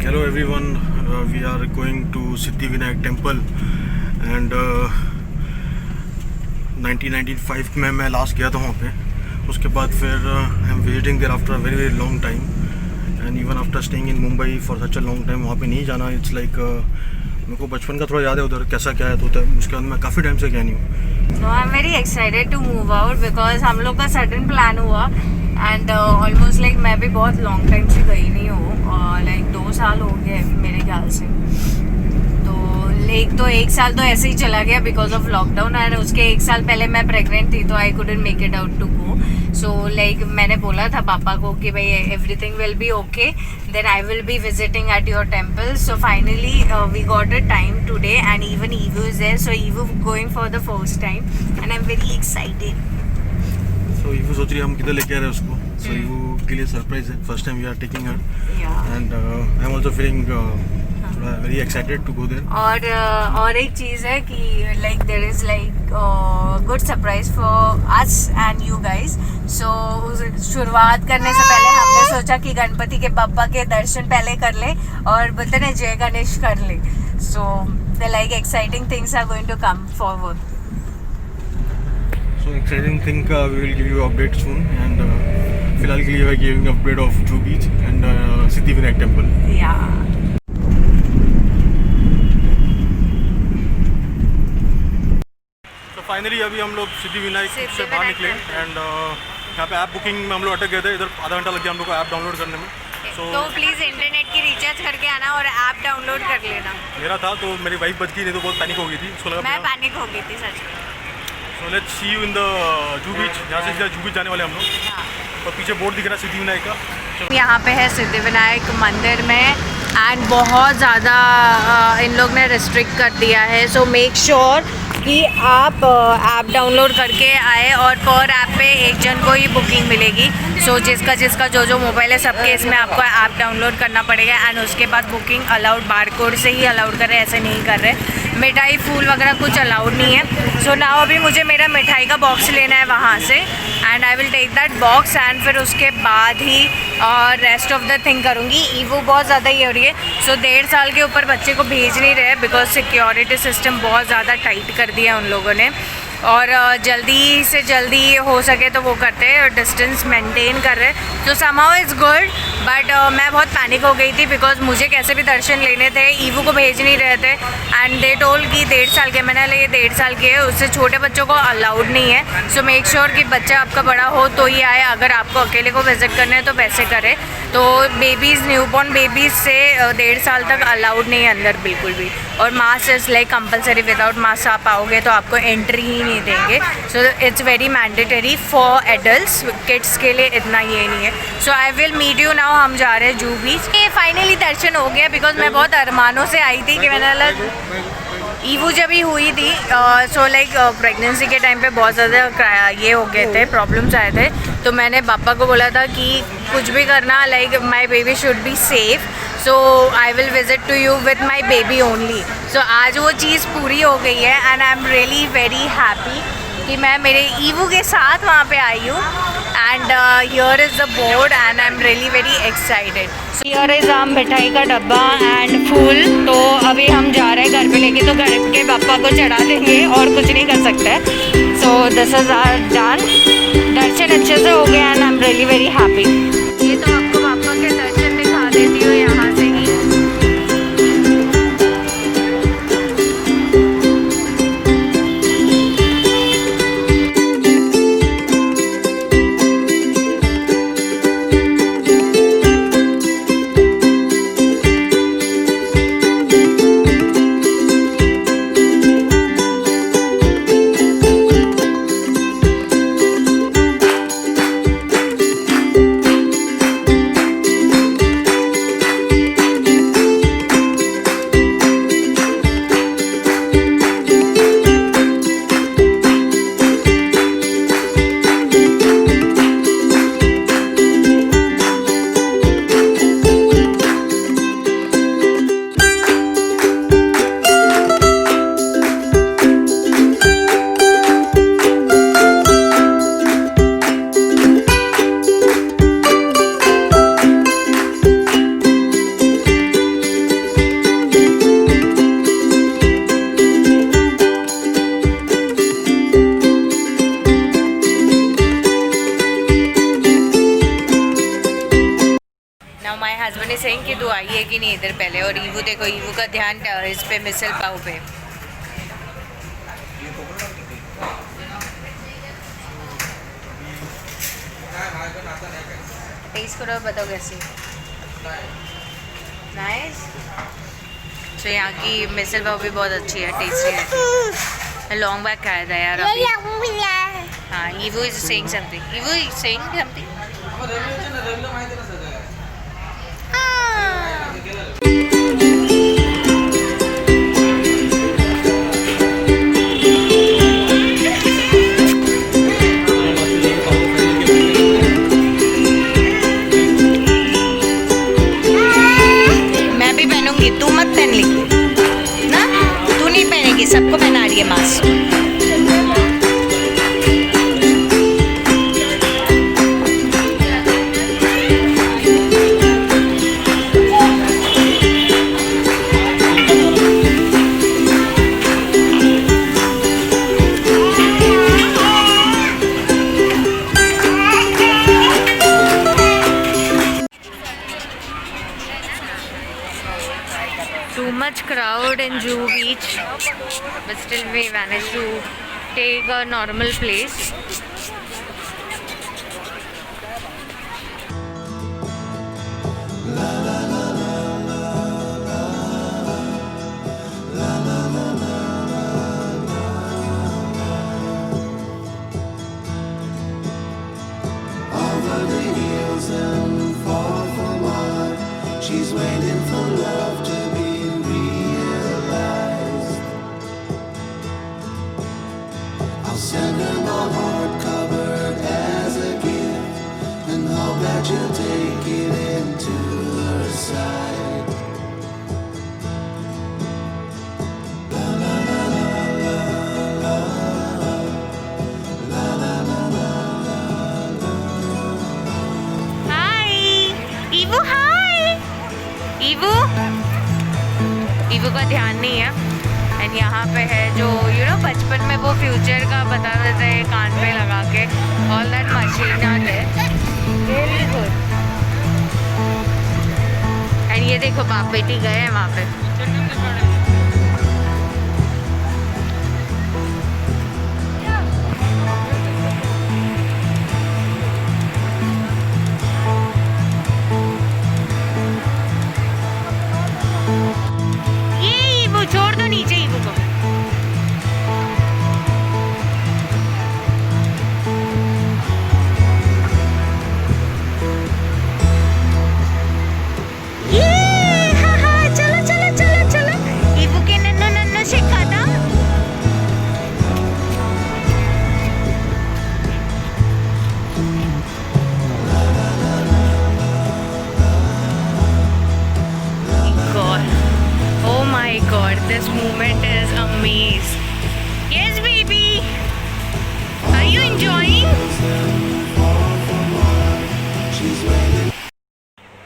Hello everyone, we are going to Siddhivinayak temple and 1995 में मैं last गया था वहाँ पे. उसके बाद फिर I am visiting there after a very very long time and even after staying in Mumbai for such a long time. वहाँ पे नहीं जाना, इट्स लाइक मेरे को बचपन का थोड़ा याद है उधर कैसा क्या है. तो उसके बाद मैं काफ़ी टाइम से गया नहीं हूँ. No, I'm very excited to move out because हम लोग का सडन प्लान हुआ एंड ऑलमोस्ट लाइक मैं भी बहुत लॉन्ग टाइम से गई नहीं हूँ. लाइक 2 साल हो गए मेरे ख्याल से. तो 1 साल तो ऐसे ही चला गया बिकॉज ऑफ लॉकडाउन एंड उसके 1 साल पहले मैं प्रेग्नेंट थी तो I couldn't make it out to go. So like मैंने बोला था पापा को कि भाई everything will be okay, then I will be visiting at your temple. So finally we got a time today and even ईवू इज देयर. सो ईवू going for the first time and I am very excited. So ईवू सोच रही है हम किधर लेके आ रहे हैं उसको. सो ईवू के लिए सरप्राइज है, first time we are taking her and I am also feeling very excited to go there. और एक चीज़ है कि like there is like good surprise for us and you guys. So शुरुआत करने से पहले हमने सोचा कि गणपति के बप्पा के दर्शन पहले कर ले और बोलते ना जय गणेश कर ले. So the like exciting things are going to come forward. So exciting thing we will give you update soon and फिलहाल के लिए we are giving update of Juhu Beach and Siddhivinayak temple. Yeah. Finally अभी हम लोग सिद्धिविनायक से बाहर निकले and यहाँ पे ऐप बुकिंग में हम लोग अटक गए थे. इधर आधा घंटा लग गया हम लोग को ऐप डाउनलोड करने में. तो प्लीज़ इंटरनेट की रिचार्ज करके आना और ऐप डाउनलोड कर लेना. मेरा था तो मेरी वाइफ बच गई, नहीं तो बहुत पैनिक हो गई थी. उसको लगा मैं पैनिक हो गई थी सच में. So let's see you in the Juhu beach. यहाँ से सीधा जुहू बीच जाने वाले हम लोग. और पीछे बोर्ड दिख रहा है सिद्धिविनायक का. यहाँ पे है सिद्धिविनायक मंदिर में एंड बहुत ज़्यादा इन लोग ने रिस्ट्रिक्ट कर दिया है. सो मेक श्योर कि आप ऐप डाउनलोड करके आए और पर ऐप पे एक जन को ही बुकिंग मिलेगी. सो जिसका जो मोबाइल है सबके इसमें आपको ऐप डाउनलोड करना पड़ेगा एंड उसके बाद बुकिंग अलाउड बारकोड से ही अलाउड कर रहे हैं, ऐसे नहीं कर रहे. मिठाई फूल वगैरह कुछ अलाउड नहीं है. सो नाउ अभी मुझे मेरा मिठाई का बॉक्स लेना है वहाँ से and I will take that box and फिर उसके बाद ही और रेस्ट ऑफ द थिंग करूँगी. ईवो बहुत ज़्यादा ये हो रही है. सो 1.5 साल के ऊपर बच्चे को भेज नहीं रहे बिकॉज सिक्योरिटी सिस्टम बहुत ज़्यादा टाइट कर दिया उन लोगों ने और जल्दी से जल्दी हो सके तो वो करते हैं और डिस्टेंस मेंटेन कर रहे हैं. तो समहाउ इज़ गुड बट मैं बहुत पैनिक हो गई थी बिकॉज मुझे कैसे भी दर्शन लेने थे. ईवू को भेज नहीं रहे थे एंड दे टोल कि 1.5 साल के. मैंने लिए 1.5 साल के है, उससे छोटे बच्चों को अलाउड नहीं है. सो मेक श्योर कि बच्चा आपका बड़ा हो तो ही आए. अगर आपको अकेले को विजिट करने हैं तो वैसे करें. तो बेबीज़ न्यूबॉर्न बेबीज़ से 1.5 साल तक अलाउड नहीं है अंदर बिल्कुल भी. और mask is like compulsory. Without mask आप आओगे तो आपको एंट्री ही नहीं देंगे. So it's very mandatory for adults. Kids के लिए इतना ये नहीं है. So I will meet you now. हम जा रहे हैं जुहू बीच. ये फाइनली दर्शन हो गया बिकॉज मैं बहुत अरमानों से आई थी कि मैंने ईवू जब ही हुई थी. सो लाइक प्रेगनेंसी के टाइम पे बहुत ज़्यादा ये हो गए थे, प्रॉब्लम्स आए थे. तो मैंने पापा को बोला था कि कुछ भी करना like my baby should be safe. So I will visit to you with my baby only. So आज वो चीज़ पूरी हो गई है and I am really very happy कि मैं मेरे ईवू के साथ वहाँ पे आई हूँ. And here is the board and I am really very excited. So here is आम मिठाई का डब्बा एंड फूल. तो अभी हम जा रहे हैं घर पे लेके, तो घर के पापा को चढ़ा देंगे और कुछ नहीं कर सकते. So this is our done. दर्शन अच्छे से हो गए and I am really very happy. ये तो आपको पापा के दर्शन दिखा देती हूँ यहाँ से ही. Now my husband is saying कि तू आई है कि नहीं इधर पहले, और ईवू देखो, ईवू का ध्यान इस पे मिसल पाव पे। टेस्ट करो, बताओ कैसी। नाइस। तो यहाँ की मिसल पाव भी बहुत अच्छी है, टेस्टी है। लॉन्ग बैग खाया था यार अभी। हाँ, Yiwu is saying something, Yiwu is saying something. मैं भी पहनूंगी, तू मत पहन लेगी ना, तू नहीं पहनेगी, सबको पहना रही है mask. Too much crowd in Juhu Beach, but still we managed to take a normal place. Over the hills and far from her, she's waiting for love to be realized. I'll send her my heart covered as a gift, and hope that you'll take it into her side. Hi, ईवू hi. ईवू, ईवू का ध्यान नहीं है। And यहाँ पे है जो बचपन में वो फ्यूचर का बता देते हैं कान पे लगा के, ऑल दैट मशीन आर्ट है, वेरी गुड। एंड ये देखो बाप बेटी गए हैं वहाँ पे। ये ईवू छोड़ दो नीचे, ईवू को। चलो चलो चलो चलो, ईवू के नन्नो नन्नो से कदम। God, oh my God, this moment is amazing. Yes, baby. Are you enjoying?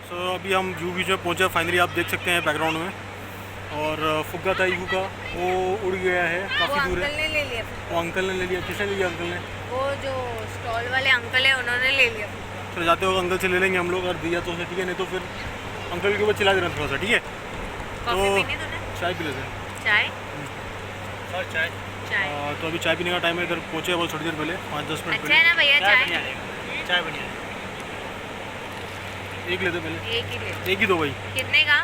सो अभी हम जूहू बीच में पहुंचे फाइनली, आप देख सकते हैं बैकग्राउंड में। और फुग्गा था ईवू का, वो उड़ गया है, काफ़ी दूर है। ने ले लिया। वो अंकल ने ले लिया। किसने ले लिया? अंकल ने। वो जो स्टॉल वाले अंकल है उन्होंने ले लिया। चलो जाते हो अंकल से ले लेंगे हम लोग, और दिया तो ठीक है, नहीं तो फिर अंकल के ऊपर चिल्ला देना थोड़ा सा, ठीक है? कॉफी पीनी तूने? चाय पी लेते हैं। चाय? सर चाय। चाय। तो अभी चाय पीने का टाइम है, इधर पहुँचे बहुत थोड़ी देर पहले, 5-10 मिनट अच्छा है ना भैया चाय? चाय बढ़िया। एक ले दो पहले। एक ही ले। एक ही दो भाई। कितने का?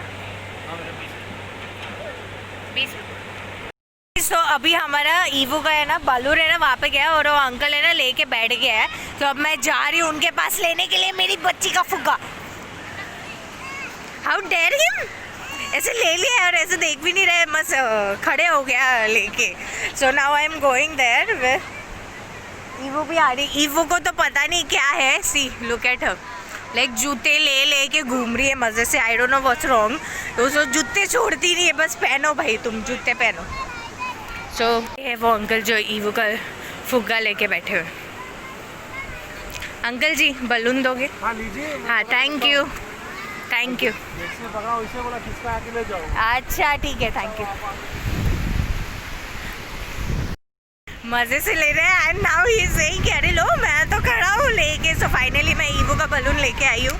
20। तो अभी हमारा ईवू का है ना, बालूर है ना, वहाँ पे गया और वो अंकल है ना लेके बैठ गया है। तो अब मैं जा रही हूँ उनके पास लेने के लिए मेरी बच्ची का फुग्गा। हाउ डेयर हिम, ऐसे ले लिया है और ऐसे देख भी नहीं रहे, बस खड़े हो गया लेके। So now I am going there. ईवू भी आ रही। ईवू को तो पता नहीं क्या है, see look at her, like जूते ले ले के घूम रही है मज़े से। I don't know what's wrong. तो उसको जूते छोड़ती नहीं है, बस पहनो भाई तुम जूते पहनो। सो ये वो अंकल जो ईवू का फुग्गा लेके बैठे हुए। अंकल जी बलून दोगे? हाँ लीजिए। हाँ थैंक यू, थैंक यू। अच्छा ठीक है, थैंक यू। मज़े से ले रहे हैं। एंड नाउ ही सेइंग कि अरे लो मैं तो खड़ा हूँ लेके। सो फाइनली मैं ईवू का बलून लेके आई हूँ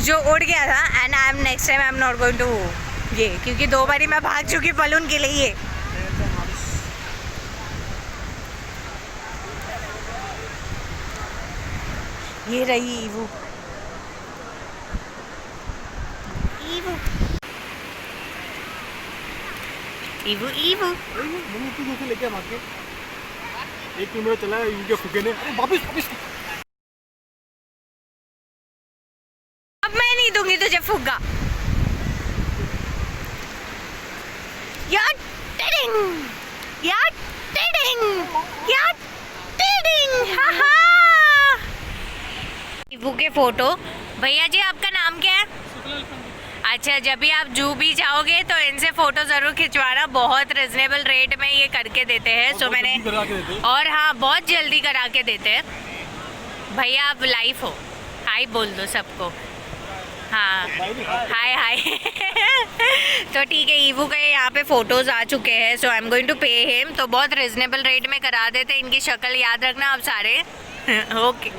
जो उड़ गया था and I am next time I am not going to ये, क्योंकि 2 बारी मैं भाग चुकी बलून के लिए। ये रही Yiwu. Yiwu Yiwu Yiwu mummy तू दूसरे लेके भाग के 1 किलोमीटर चला है ईवू के फुके ने। अरे वापस अब मैं नहीं दूंगी तुझे फुग्गा। यार टिडिंग, यार टिडिंग, यार टिडिंग। हाहा ईवू के फोटो। भैया जी आपका नाम क्या है? अच्छा, जब भी आप जू भी जाओगे तो इनसे फ़ोटो ज़रूर खिंचवाना, बहुत रिजनेबल रेट में ये करके देते हैं। सो मैंने और हाँ बहुत जल्दी करा के देते हैं। भैया आप लाइव हो, हाय बोल दो सबको। हाँ हाय हाय। तो ठीक है, ईवू के यहाँ पे फ़ोटोज़ आ चुके हैं। So I am going to pay him. तो बहुत रिजनेबल रेट में करा देते। इनकी शक्ल याद रखना आप सारे। Okay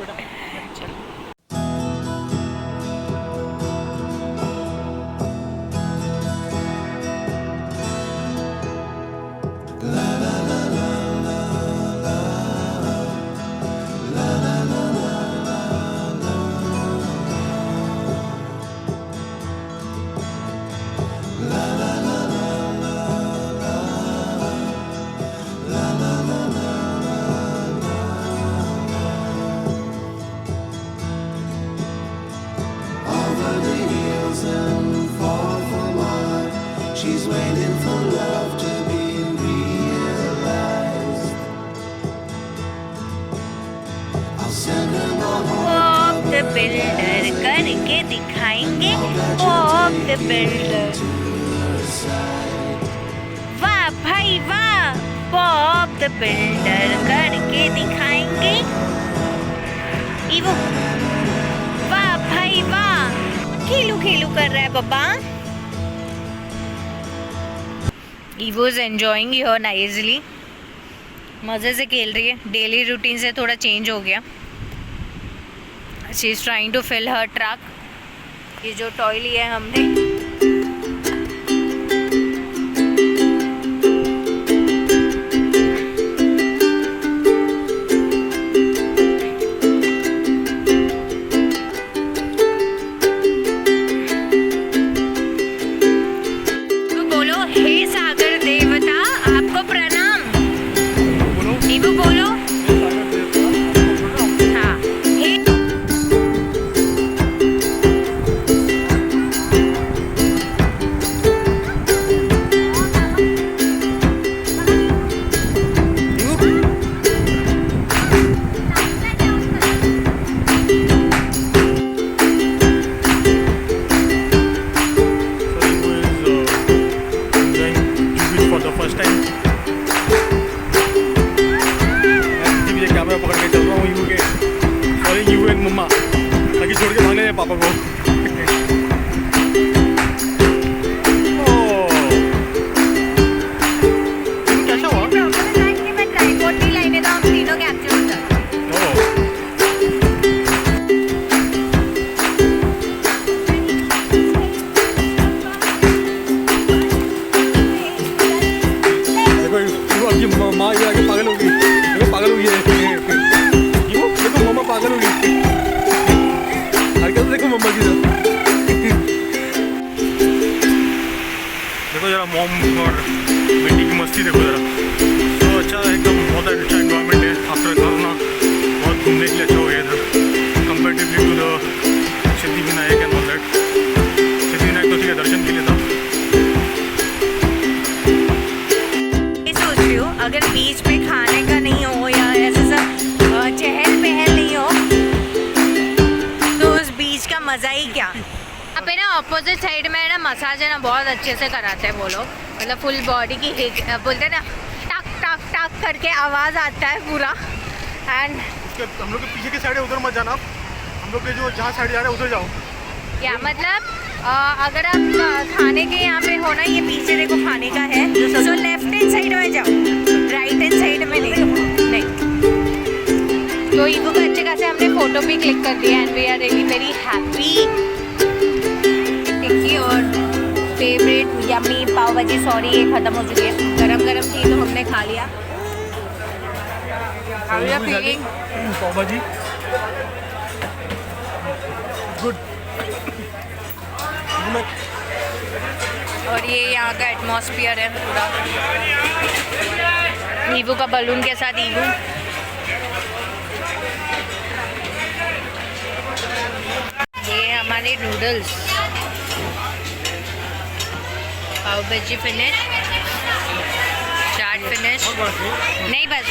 She's waiting for love to be realized. I'll send her my heart. Bob the builder करके दिखाएंगे। बॉब द बिल्डर, वाह भाई वाह। बॉब द बिल्डर करके दिखाएंगे। ईवू वाह भाई वाह। खेलू खेलू कर रहा है पापा। Yiwu is enjoying here nicely, मज़े से खेल रही है। डेली रूटीन से थोड़ा चेंज हो गया। She is trying to fill her truck. ये जो टॉय लिया है हमने, पापा को। कैसा हुआ? मैं ट्राइपॉड नहीं लाइने तो हम तीनों कैप्चर हो जाते। देखो अब माँ ये आगे पागल होगी। देखो पागल होगी है। देखो मामा पागल होगी। देखो मम्मा की देखो जरा मॉम और बेटी की मस्ती देखो जरा। तो अच्छा एकदम बहुत अच्छा एनवायरनमेंट है आफ्टर कोरोना। बहुत घूमने के लिए अच्छा हो गया इधर comparatively to the Siddhivinayak and all that. Siddhivinayak तो ठीक है दर्शन के लिए था। मैं सोच रही हूँ अगर बीच पे खाने का नहीं हो या ऐसा सब चहल पहल नहीं हो तो उस बीच का मज़ा ही क्या। यहाँ पे ना अपोजिट साइड में ना मसाज है ना बहुत अच्छे से कराते हैं वो लोग। मतलब फुल बॉडी की बोलते हैं ना टक टक टक करके आवाज़ आता है पूरा। एंड हम लोग के पीछे की साइड है उधर मत जाना। हम लोग के जो जहाँ साइड जा रहे हैं उधर जाओ। क्या मतलब अगर आप खाने के यहाँ पे हो ना, ये पीछे देखो खाने का है, तो लेफ्ट हैंड साइड में जाओ, राइट हैंड साइड में नहीं। तो ईवू को अच्छे खासे हमने फ़ोटो भी क्लिक कर दिया and we are really very happy. Favourite yummy pav bhaji, sorry ये ख़त्म हो चुकी है, गरम गरम थी तो हमने खा लिया। How are you feeling? पाव भाजी गुड। और ये यहाँ का एटमॉस्फेयर है पूरा, ईवू का बलून के साथ ईवू। ये हमारे नूडल्स, पाव भाजी फिनिश, चाट फिनिश, नहीं बस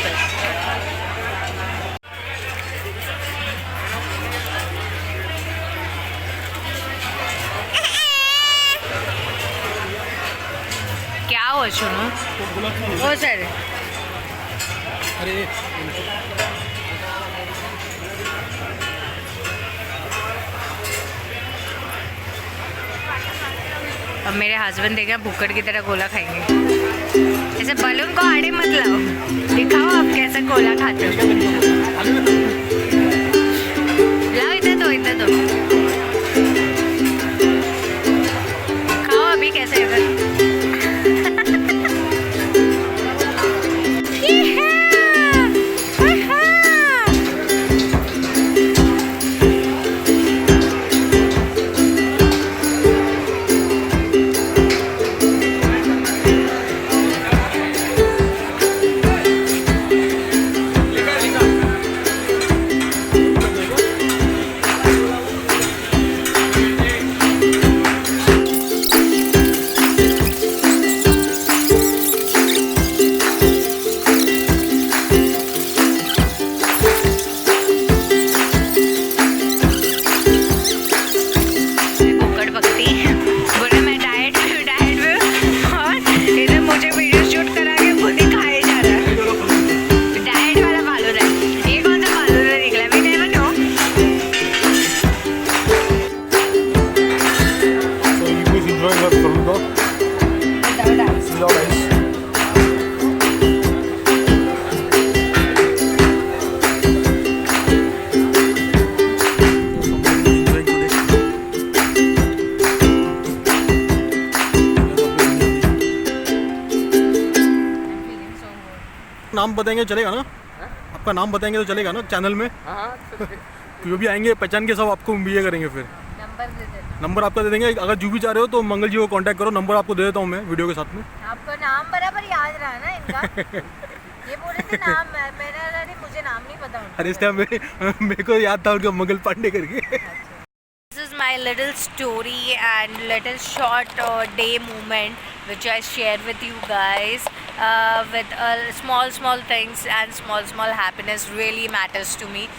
क्या हो सुनो ओ सर। अरे अब मेरे हस्बैंड देखें भुक्कड़ की तरह कोला खाएंगे। ऐसे बलून को आड़े मत लाओ, दिखाओ आप कैसे कोला खाते हो। लाओ इधर दो, इधर दो, खाओ अभी कैसे है। नाम बताएंगे चलेगा ना? आपका नाम बताएंगे तो चलेगा ना चैनल में? जो भी आएंगे पहचान के सब आपको ये करेंगे। फिर नंबर दे दे, नंबर आपका दे देंगे। अगर जो भी चाह रहे हो तो मंगल जी को कांटेक्ट करो, नंबर आपको दे देता हूँ मैं वीडियो के साथ में। आपका नाम बराबर याद रहा ना इनका। ये बोले थे नाम, मेरा अरे मुझे नाम नहीं पता उनका। अरे इस टाइम मेरे को याद था उनका मंगल पांडे करके। This is my little story and little short day moment which I share with you guys. With small things and small happiness really matters to me.